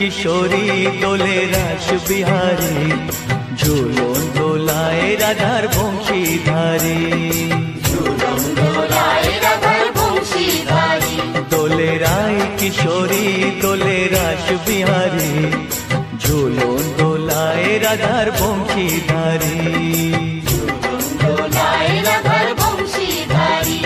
কিশোরী দোলে রাস বিহারী, ঝুলন দোলায় রাধার বংশীধারী। ঝুলন দোলায় রাধার বংশীধারী, দোলে রায় কিশোরী দোলে রাস বিহারী, ঝুলন দোলায় রাধার বংশীধারী। ঝুলন দোলায় রাধার বংশীধারী।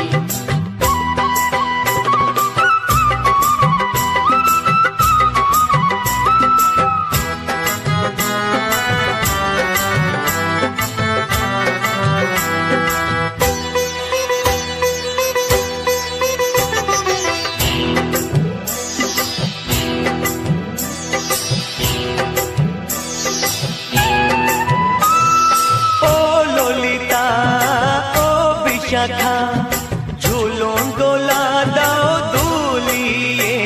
শাখা ঝুলন দোলা দাও দুলিয়ে,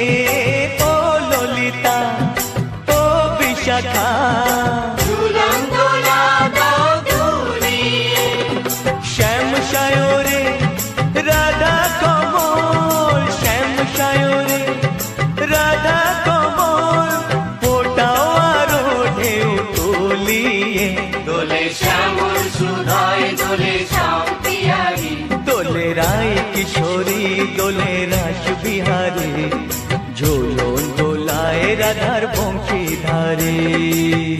ও ললিতা ও বিশাখা ঝুলন দোলা দাও দুলিয়ে। শ্যাম সায়রে রাধা কমল, শ্যাম সায়রে রাধা কমল, ফোটাও আরো ঢেউ তুলিয়ে। দোলে শ্যামল সুধায় দোলে শ্যাম পিয়ারী, দোলে রায় কিশোরী দোলে রাস বিহারী, ঝুলন দোলায় রাধার বংশীধারী।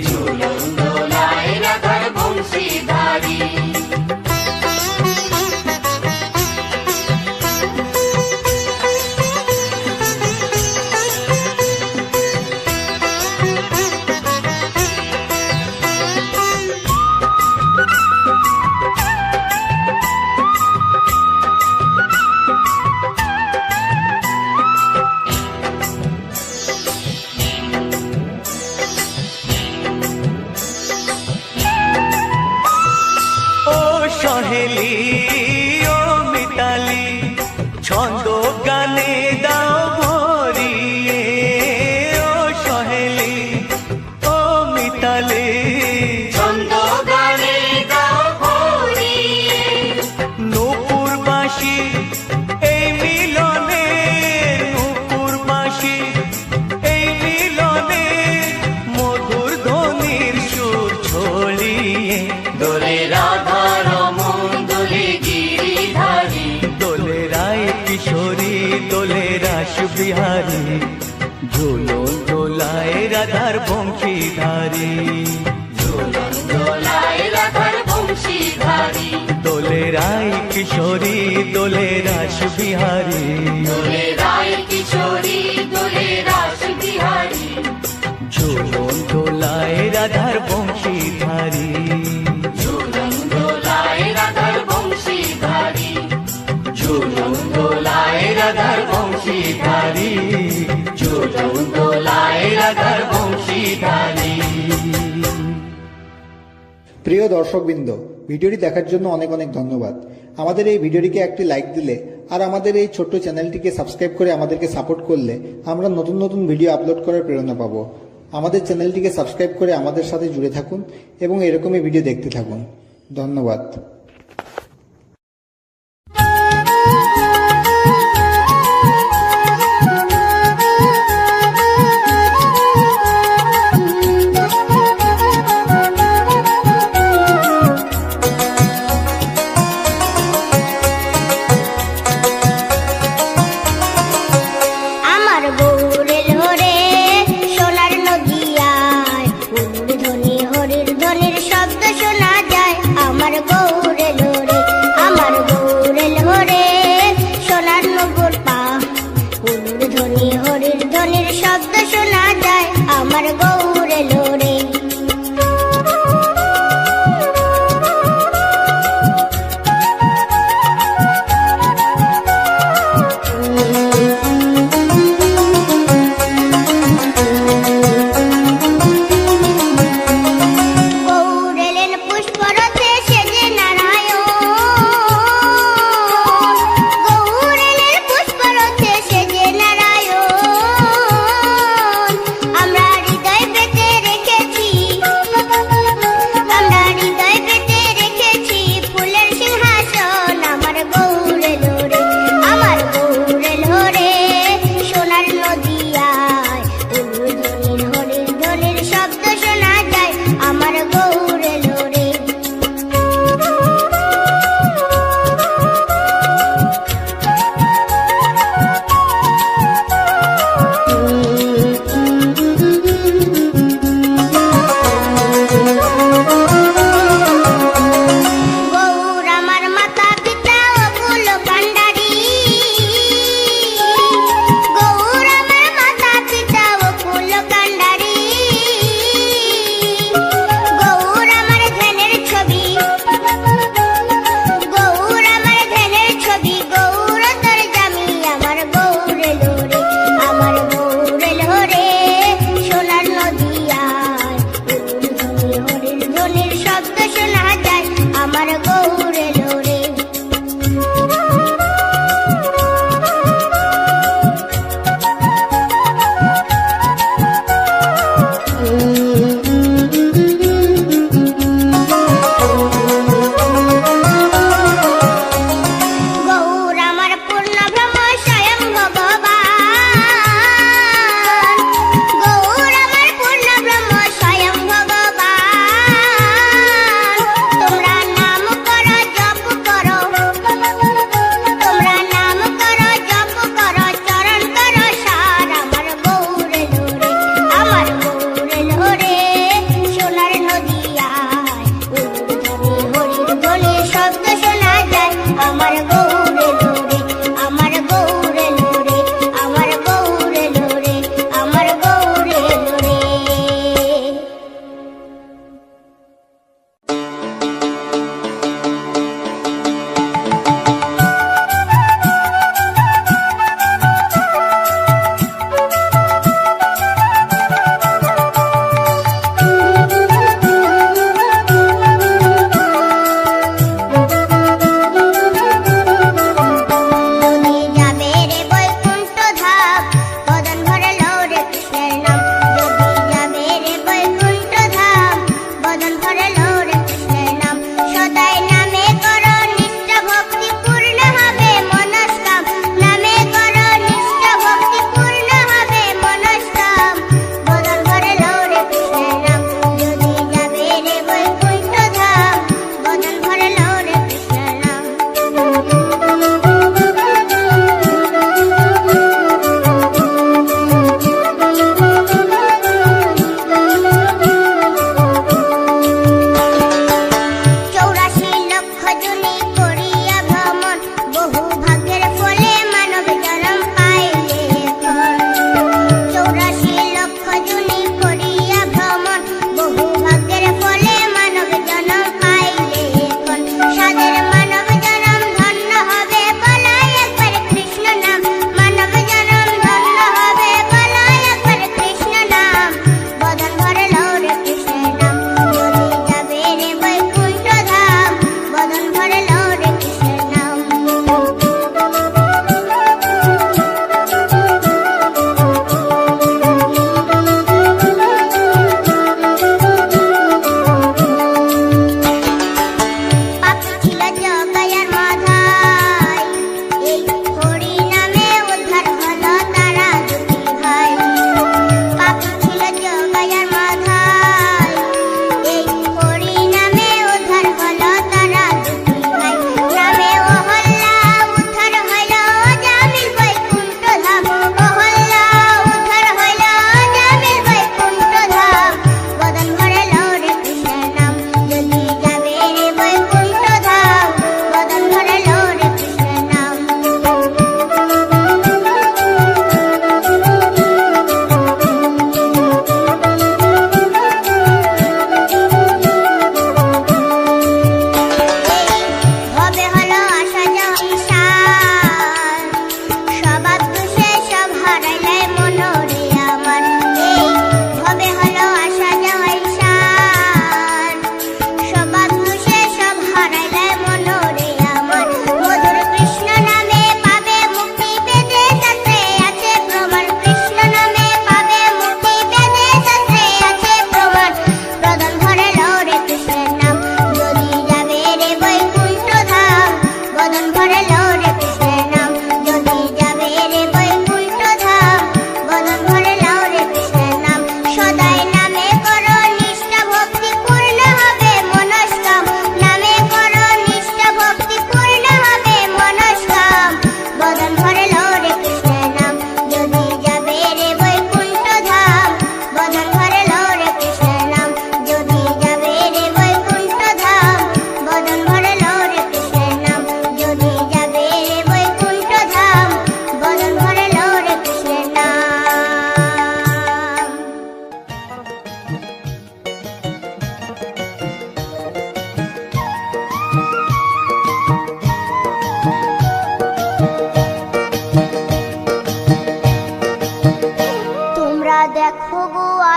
ঝুলন দোলায় রাধার বংশীধারী। সহেলি ও মিতালি ছন্দ গানে দাও ভরিয়ে, ও সহেলি ও মিতালি ছন্দ গানে দাও ভরিয়ে। নূপুর বাঁশি এই মিলনে, নূপুর বাঁশি এই মিলনে, মধুর ধ্বনির সুর ছড়িয়ে। দোলে রাধা রমন দোলে গিরিধারী, দোলে রায় কিশোরী দোলে রাস বিহারী, ঝুলন দোলায় রাধার বংশীধারী। ঝুলন দোলায় রাধার বংশীধারী। দোলে রায় কিশোরী দোলে রাস বিহারী, দোলে রায় কিশোরী দোলে রাস বিহারী, ঝুলন দোলায় রাধার বংশীধারী। ঝুলন দোলায় রাধার বংশীধারী। ঝুলন দোলায় রাধার বংশীধারী। ঝুলন দোলায় রাধার বংশীধারী। প্রিয় দর্শকবৃন্দ, ভিডিওটি দেখার জন্য অনেক অনেক ধন্যবাদ। আমাদের এই ভিডিওটিকে একটি লাইক দিলে আর আমাদের এই ছোট্ট চ্যানেলটিকে সাবস্ক্রাইব করে আমাদেরকে সাপোর্ট করলে আমরা নতুন নতুন ভিডিও আপলোড করার প্রেরণা পাবো। আমাদের চ্যানেলটিকে সাবস্ক্রাইব করে আমাদের সাথে জুড়ে থাকুন এবং এরকমই ভিডিও দেখতে থাকুন। ধন্যবাদ। আমার বউ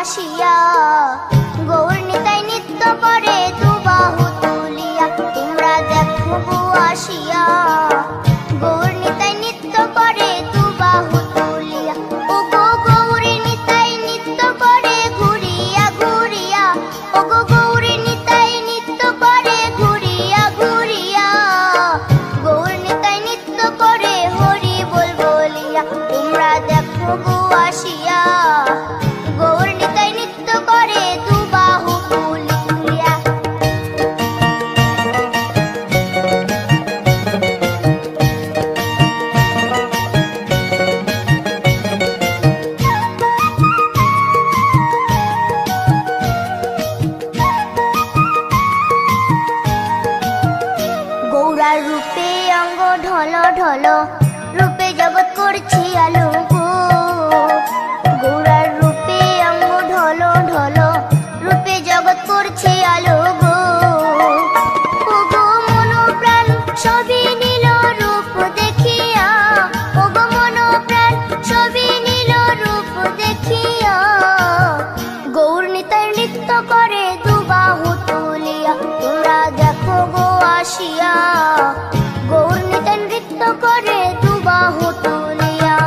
আসিয়া গৌর নিতাই নৃত্য করে দুবাহু তুলিয়া তোমরা দেখো গো আসিয়া গৌর নিতাই নৃত্য করে দুবাহু তুলিয়া ও গো গৌরী নিতাই নৃত্য করে ঘুরিয়া ঘুরিয়া ও গো গৌরী নিতাই নৃত্য করে ঘুরিয়া ঘুরিয়া গৌর নিতাই নৃত্য করে হরি বল বলিয়া তোমরা দেখো গো আসিয়া গৌর নিতাই নৃত্য করে দুবাহু তুলিয়া গৌরার রূপে অঙ্গ ঢল ঢল রূপে জগৎ করছি আলো গো গৌরার রূপে অঙ্গ ঢল ঢল রূপে জগৎ করছি আলো গো ও গো মন প্রাণ সবই নীল রূপ দেখিয়া ও গো মন প্রাণ সবই নীল রূপ দেখিয়া গৌর নিতাই নৃত্য করে দুবাহু তুলিয়া তোমরা দেখো গো আসিয়া গৌর নিতাই নৃত্য করে দুবাহু তুলিয়া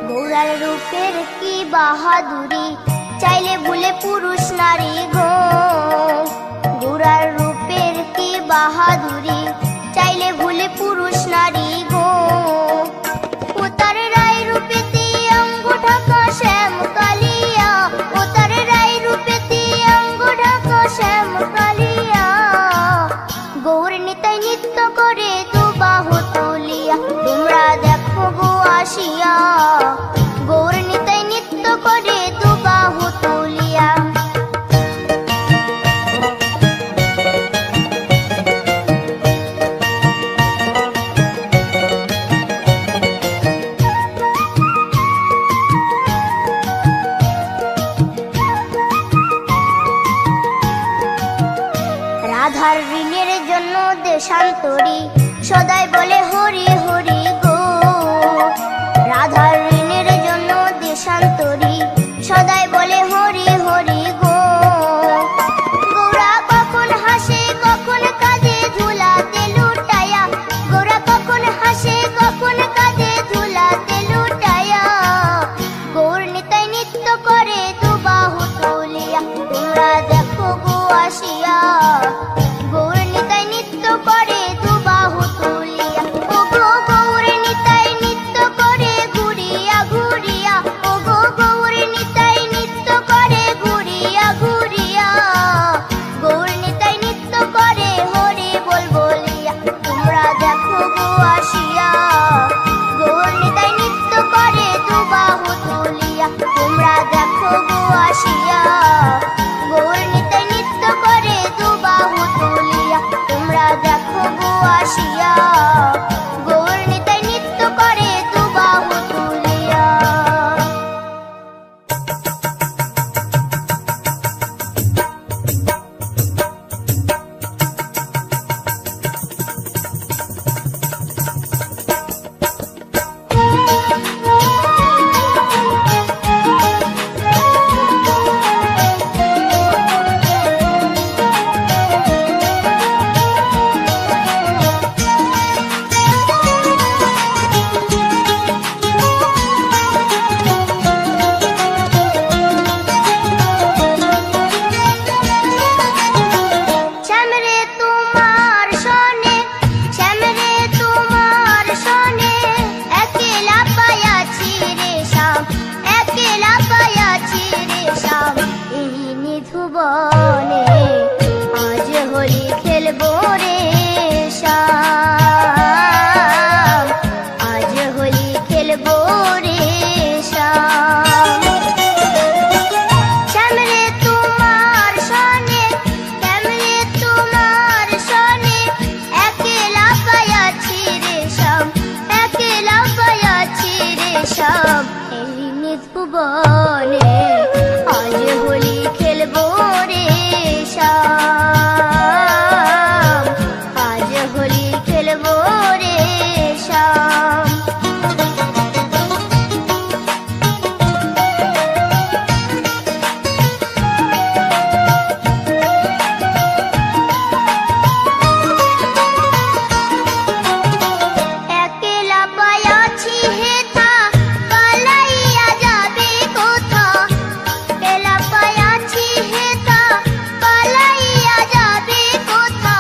গৌরার রূপের কি বাহাদুরি চাইলে ভুলে পুরুষ নারী গো গৌরার রূপের কি বাহাদুরি চাইলে ভুলে পুরুষ নারী গো ও তার রায় রূপেতে অঙ্গ ঢাকা শ্যাম কালিয়া ও তার রায় রূপেতে অঙ্গ ঢাকা শ্যাম কালিয়া গৌর নিতাই নৃত্য করে দুবাহু তুলিয়া তোমরা দেখো গো আসিয়া গৌর নিতাই নৃত্য করে দুবাহু তুলিয়া রাধার ঋণের জন্য দেশান্তরী সদাই বলে হরি হরি গো রাধার ঋণের জন্য দেশান্তরী সদাই বলে হরি হরি গো গৌরা কখন হাসে কখন কাঁদে ধুলাতে লুটায়া গৌরা কখন হাসে কখন কাঁদে ধুলাতে লুটায়া গৌর নিতাই নৃত্য করে দুবাহু তুলিয়া তোমরা দেখো গো আসিয়া গৌর নিতাই নৃত্য করে দুবাহু তুলিয়া ও গো গৌর নিতাই নৃত্য করে ঘুরিয়া ঘুরিয়া ও গো গৌর নিতাই নৃত্য করে ঘুরিয়া ঘুরিয়া গৌর নিতাই নৃত্য করে হরি বল বলিয়া তোমরা দেখো গো আসিয়া গৌর নিতাই নৃত্য করে দুবাহু তুলিয়া তোমরা দেখো গো আসিয়া গৌর নিতাই নৃত্য করে দুবাহু তুলিয়া তোমরা দেখো গো আসিয়া গৌর নিতাই নৃত্য করে দুবাহু তুলিয়া শ্যামরে তোমার সনে শ্যামরে তোমার সনে একলা পায়াছি রে শ্যাম একলা পায়াছি রে শ্যাম এই নিধুবনে আজ হোলি খেলবো রে শ্যাম আজ হোলি খেলবো রে শ্যাম শ্যামরে তোমার সনে শ্যামরে তোমার সনে একলা পায়াছি রে শ্যাম একলা পায়াছি রে শ্যাম এই নিধু ভুবনে আজ হোলি খেলবো রে শ্যাম, আজ হোলি খেলবো রে শ্যাম। একলা পায়াছি হেথা পালাইয়া যাবে কোথা, একলা পায়াছি হেথা পালাইয়া যাবে কোথা,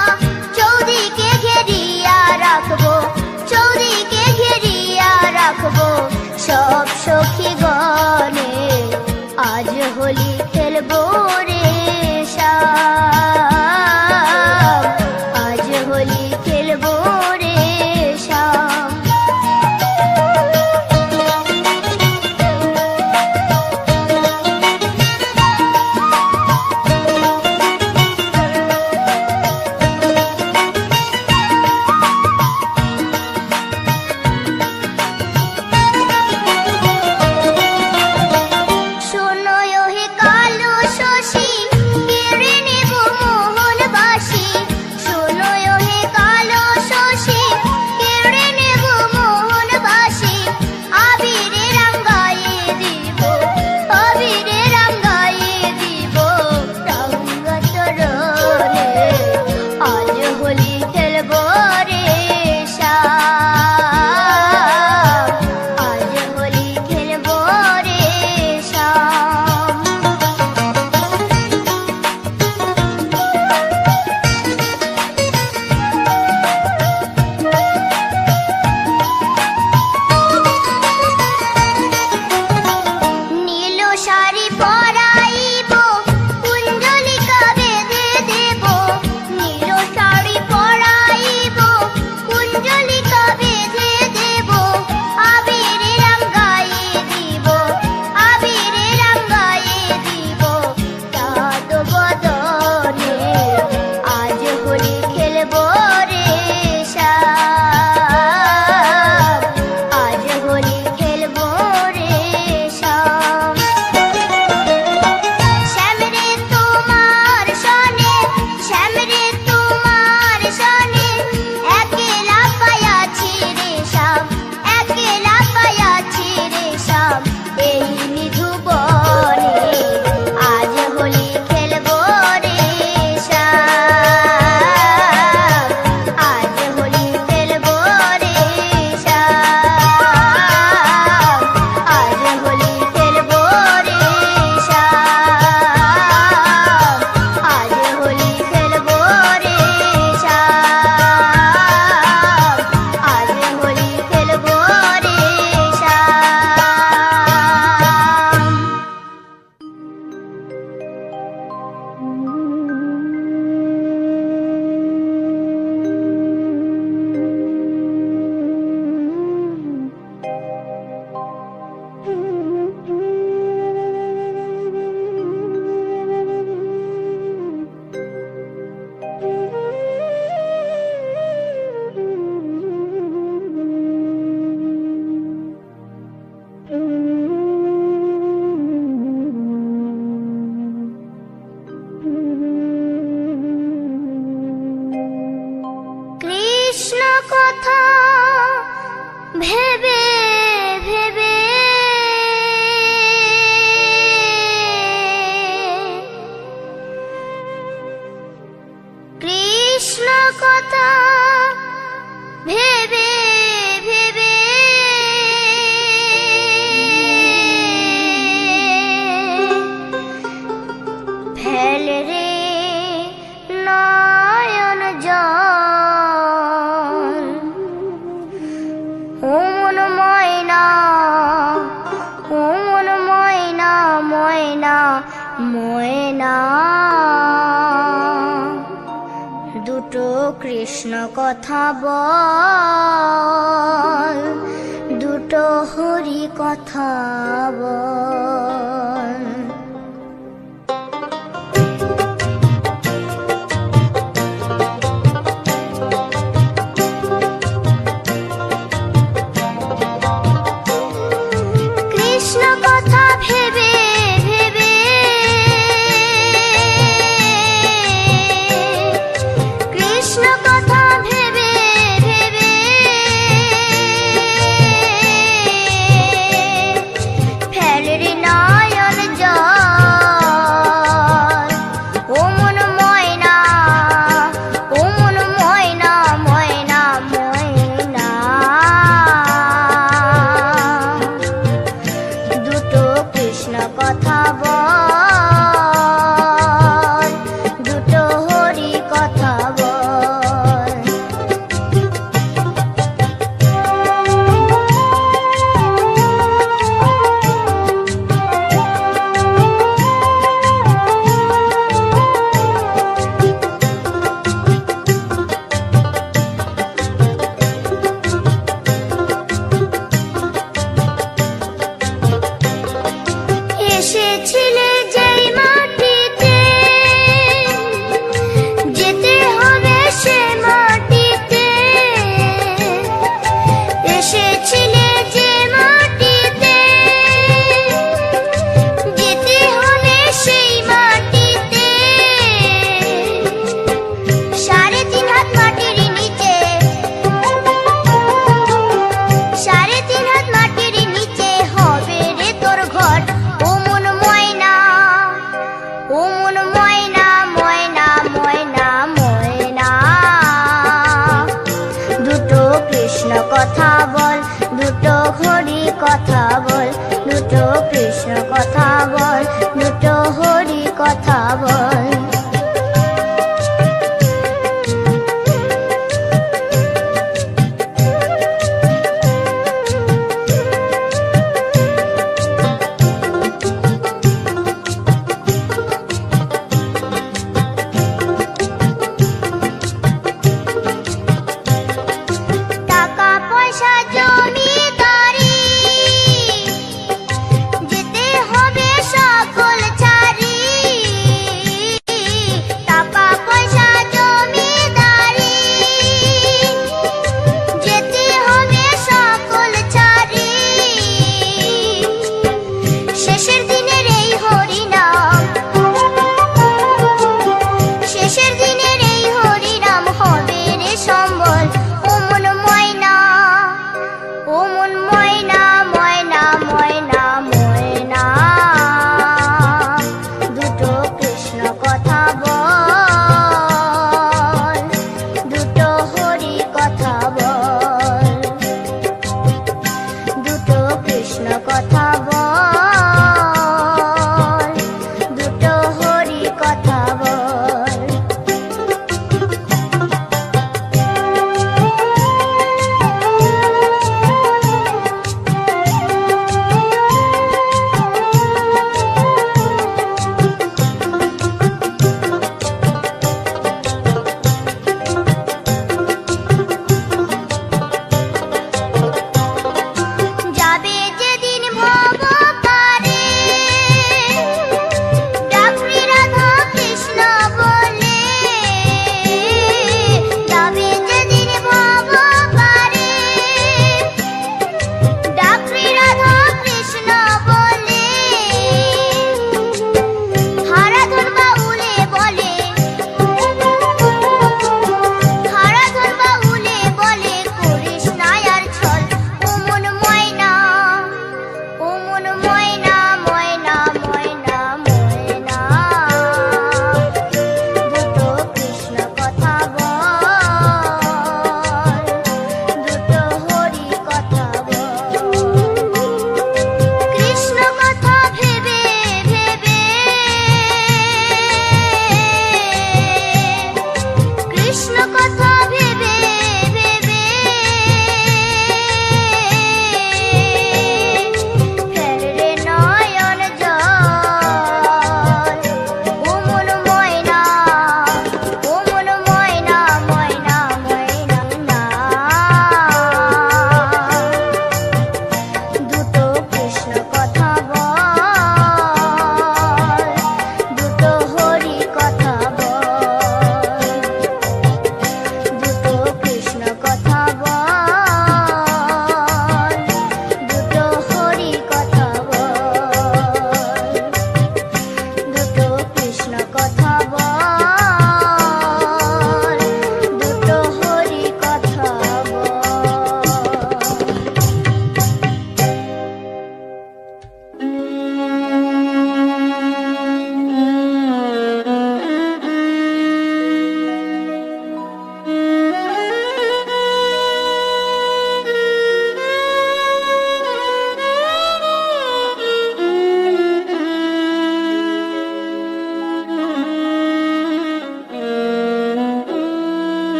চৌদিকে ঘেরিয়া রাখবো, চৌদিকে ঘেরিয়া রাখবো সব সখী গণে, আজ হোলি খেলবো রে শ্যাম, আজ হোলি খেলবো রে শ্যাম। শোনো হে কালো শশী কেড়ে নেব মোহনবাসী, শোনো হে কালো শশী কেড়ে নেব মোহনবাসী, আবিরে রাঙ্গায়ে দিব, আবিরে রাঙ্গায়ে দিব রঙ্গ চরণে, আজ হোলি খেলবো রে শ্যাম, আজ হোলি খেলবো রে শ্যাম। নীল শাড়ি পরাইব কুঞ্জলিকা বেঁধে দেব, নীল শাড়ি পরাইব কুঞ্জলিকা বেঁধে দেব, আবিরে রাঙ্গায়ে দিব, আবিরে রাঙ্গায়ে দিব চাঁদ বদনে, আজ হোলি খেলবো রে শ্যাম, আজ হোলি খেলবো রে শ্যাম। শ্যামরে তোমার সনে, শ্যামরে তোমার সনে একলা পায়াছি রে শ্যাম, একলা পায়াছি রে শ্যাম এই নিধুবনে, আজ হোলি খেলবো রে শ্যাম, আজ হোলি খেলবো রে শ্যাম, আজ হোলি খেলবো রে শ্যাম, আজ হোলি খেলবো রে শ্যাম, আজ হোলি খেলবো রে শ্যাম। কৃষ্ণ কথা ভেবে ভেবে কৃষ্ণ কথা ভেবে ভেবে ফেল রে নয়ন জল, ও মন ময়না, ও মন ময়না, ময়না ময়না, দুটো কৃষ্ণ কথা বল, দুটো হরি কথা বল। কৃষ্ণ কথা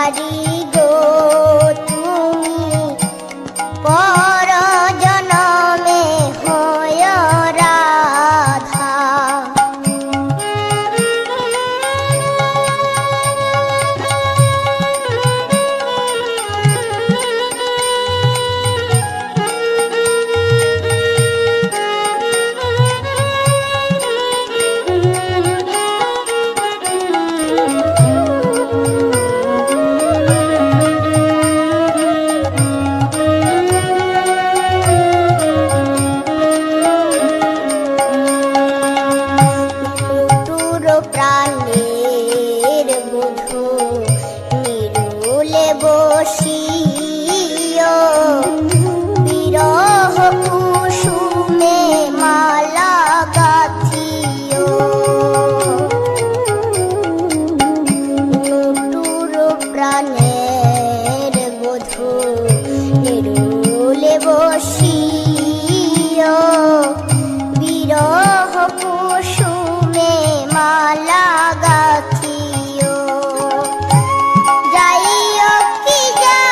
ভান্ডারি গো তুমি পর জনমে হয় রাধা। প্রাণের বধূ নিরুলে বসিও বিরহ কুসুমে মালা গাথিও। নটুর প্রাণের বধূ নিরুলে বসিও বিরহ কুসুমে মালা গাথিও। যাইও কি যা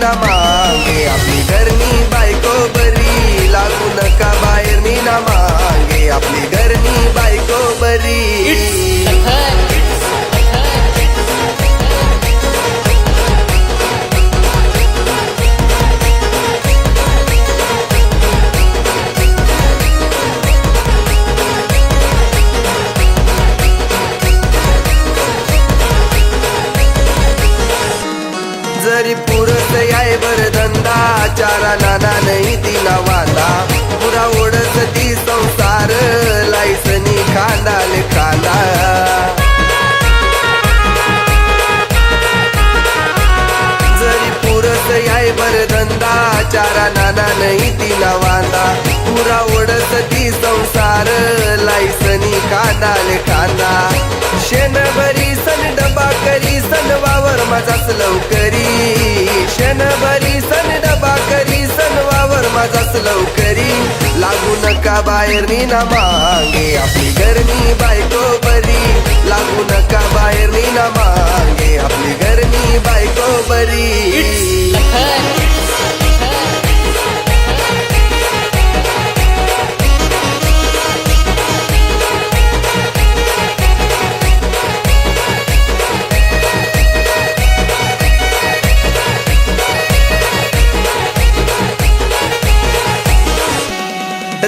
ना मागे आपली घरनी बायको बरी लागू नका बाहेर मी ना मागे आपली घरनी बायको बरी जरी पुरत याय बर धंदा चारा नाना नाही तिला वादा पुरा ओढत ती संसार लायसनी खांदाले खांदा जरी पुरत याय बर धंदा चारा नाना नाही तिला वादा पुरा ओढत ती संसार लायसनी खांदाले खांदा शेणभरी सन डबा करी सन वावर माझाच लवकरी शेणभरी सन डबा करी सन वावर माझाच लवकरी लागू नका बाहेर मी ना मागे आपली घरनी बायको बरी लागू नका बाहेर मी ना मागे आपली घरनी बायको बरी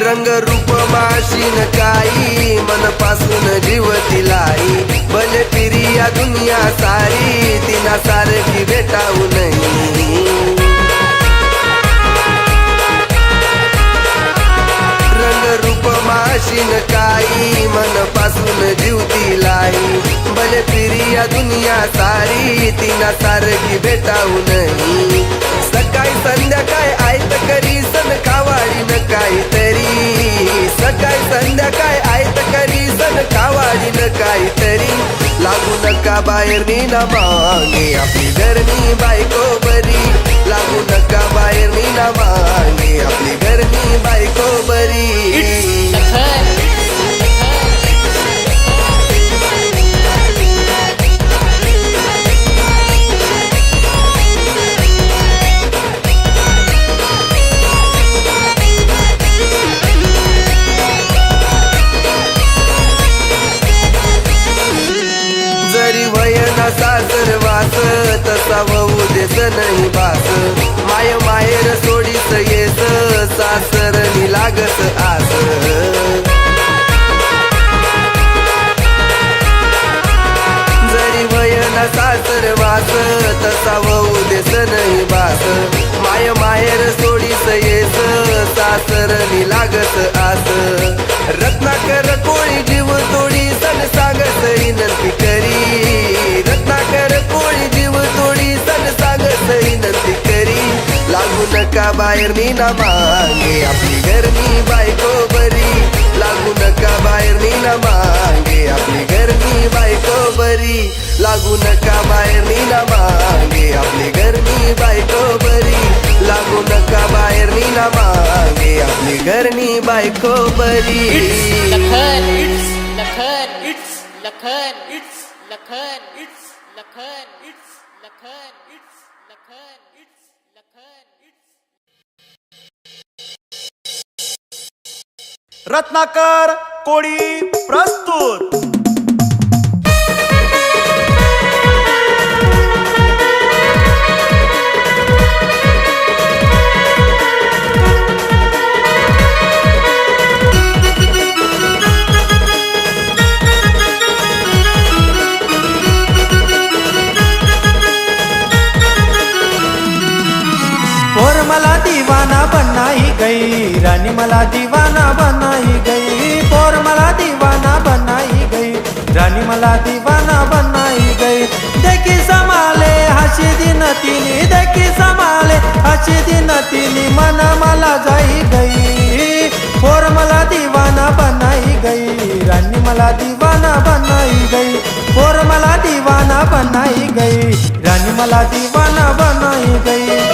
रंग रूप माशीन काही मनपासून जीव तिलाई भले फिरी या दुनिया सारी तिना सारखी भेटाऊ नाही रंग रूप माशीन काही मनपासून जीव तिलाई भले फिरी या दुनिया सारी तिना सारखी भेटाऊ नाही सकाळी संध्याकाळी आयत करी सन खावाडी न काहीतरी सकाळी संध्याकाळी आयत करी सन खावाडी न काहीतरी लागू नका बाहेर मी ना मागे आपली घरनी बायको बरी लागू नका बाहेर मी ना मागे आपली घरनी बायको बरी जरी वयना सासरवास तसा वहू देस नाही बास माय माहेर सोडीस येस सासरनी लागत आस जरी वयना सासरवास तसा वहू देस नाही बास माय माहेर सोडीस येस सासरनी लागत आस रत्नाकर कोळी जीव तोडी सन सांगत विनंती करी रत्नाकर कोळी जीव तोडी सन सांगत विनंती करी लागू नका बाहेर मी ना मागे आपली घरनी बायको बरी लागू नका बाहेर मी ना मागे आपली घरनी बायको बरी लागू नका बाहेर मी ना मागे आपली घरनी बायको बरी लागू नका बाहेर मी ना मागे आपली घरनी बायको बरी Lakhan it's Lakhan it's Lakhan it's Lakhan it's Lakhan it's Lakhan it's Lakhan it's Lakhan it's Ratnakar कोळी प्रस्तुत और मला दीवाना बनाई गई रानी मला दीवाना बनाई गई और मला दीवाना बनाई गई रानी मला दीवाना बनाई गई देखी समाले हसी दिन तिनी देखी समाले हसी दिन तिनी मन मला जाई गई और मला दीवाना बनाई गई रानी मला दीवाना बनाई गई और मला दीवाना बनाई गई रानी मला दीवाना बनाई गई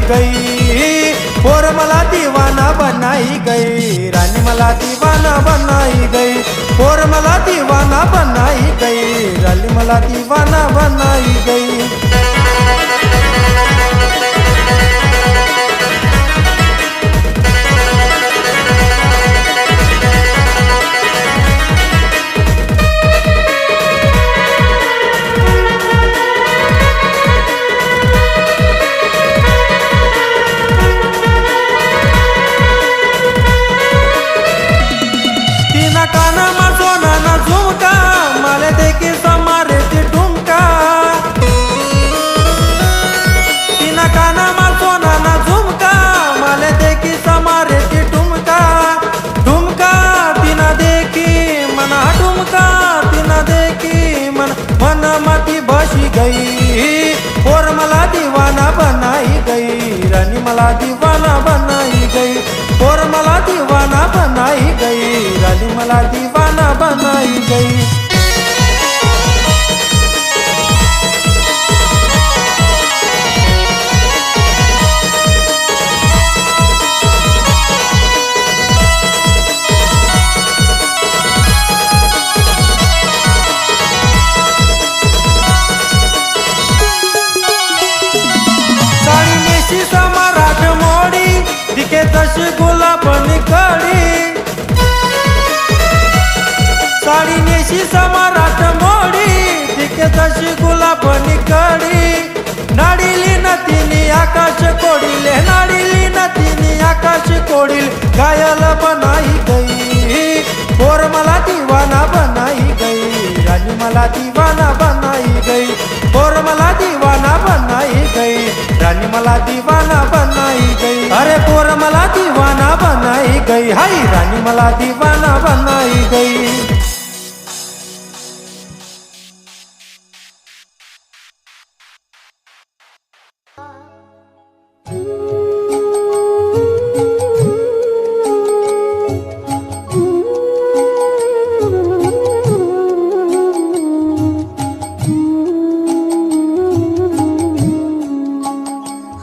गई, पोर मला दीवाना बनाई गई, रानी मला दीवाना बनाई गई, पोर मला दीवाना बनाई गई, रानी मला दीवाना बनाई गई. कानामा सोनाना झुमका, मला देखी समारे ती ठुमका. तिना कानामा सोनाना झुमका, मला देखी समारे ती ठुमका. ठुमका तिना देखी मना ठुमका, तिना देखी मन माती बशी गई, पोर मला दीवाना बनाई गई, रानी मला दीवाना बनाई गई, पोर मला दीवाना बनाई गई, रानी मला दीवाना बनाई गई. साडी नेशी समाराठ मोडी, दिखे तशी गुलाबनी कडी. साडी नेशी समाराठ मोडी, दिखे तशी गुलाबनी कडी. नाडिली न तिनी आकाश कोडिले, नाडिली न तिनी आकाश कोडिल, घायल बनाई गई, पोर मला दीवाना बनाई गई, रानी मला दीवाना बनाई गई, पोर मला दीवाना बनाई गई, रानी मला दीवाना बनाई गई. अरे पोर मला दीवाना बनाई गई, हाय रानी मला दीवाना बनाई गई.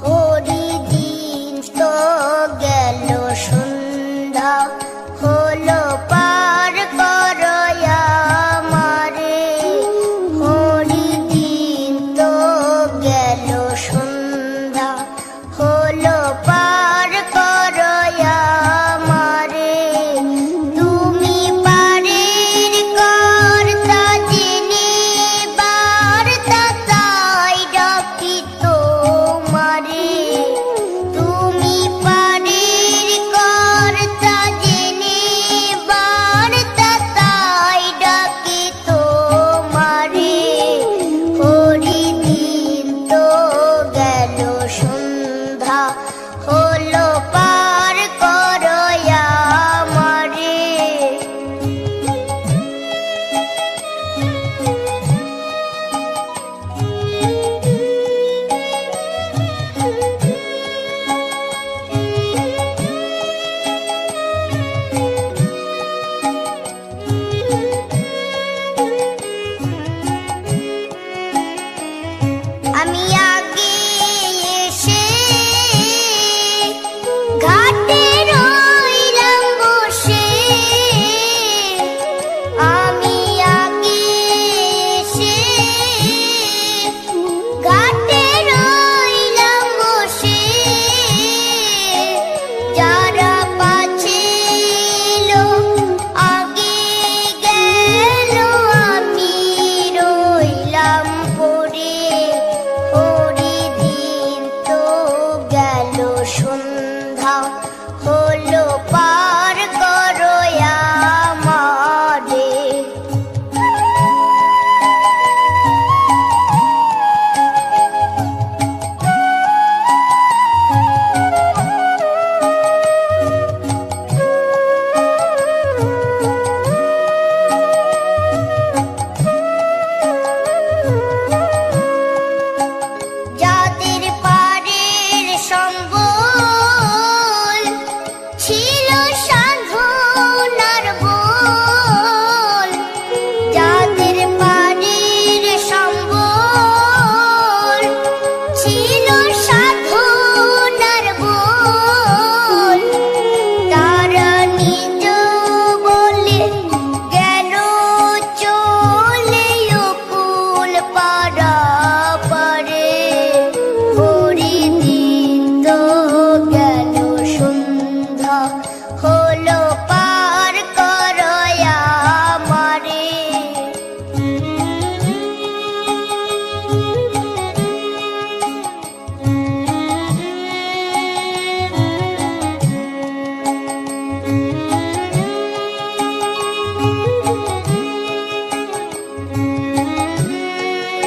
হরি দিন তো গেল সন্ধ্যা, হলো পার করো আমারে. হরি দিন তো গেল সন্ধ্যা, হলো পার করো আমারে. তুমি পারের কর্তা যিনি, বার্তা তাই ডাকি তোমারে. তুমি পারের কর্তা যিনি, বার্তা তাই ডাকি তোমারে. হরি দিন তো গেল সন্ধ্যা, হলো পার করো আমারে. আমি আগে এসে ঘাটে রইলাম বসে, আমি আগে এসে ঘাটে রইলাম বসে. যারা পাছে এলো আগে গেল, আমি রইলাম পড়ে. হরি দিন তো গেল সন্ধ্যা, হলো পার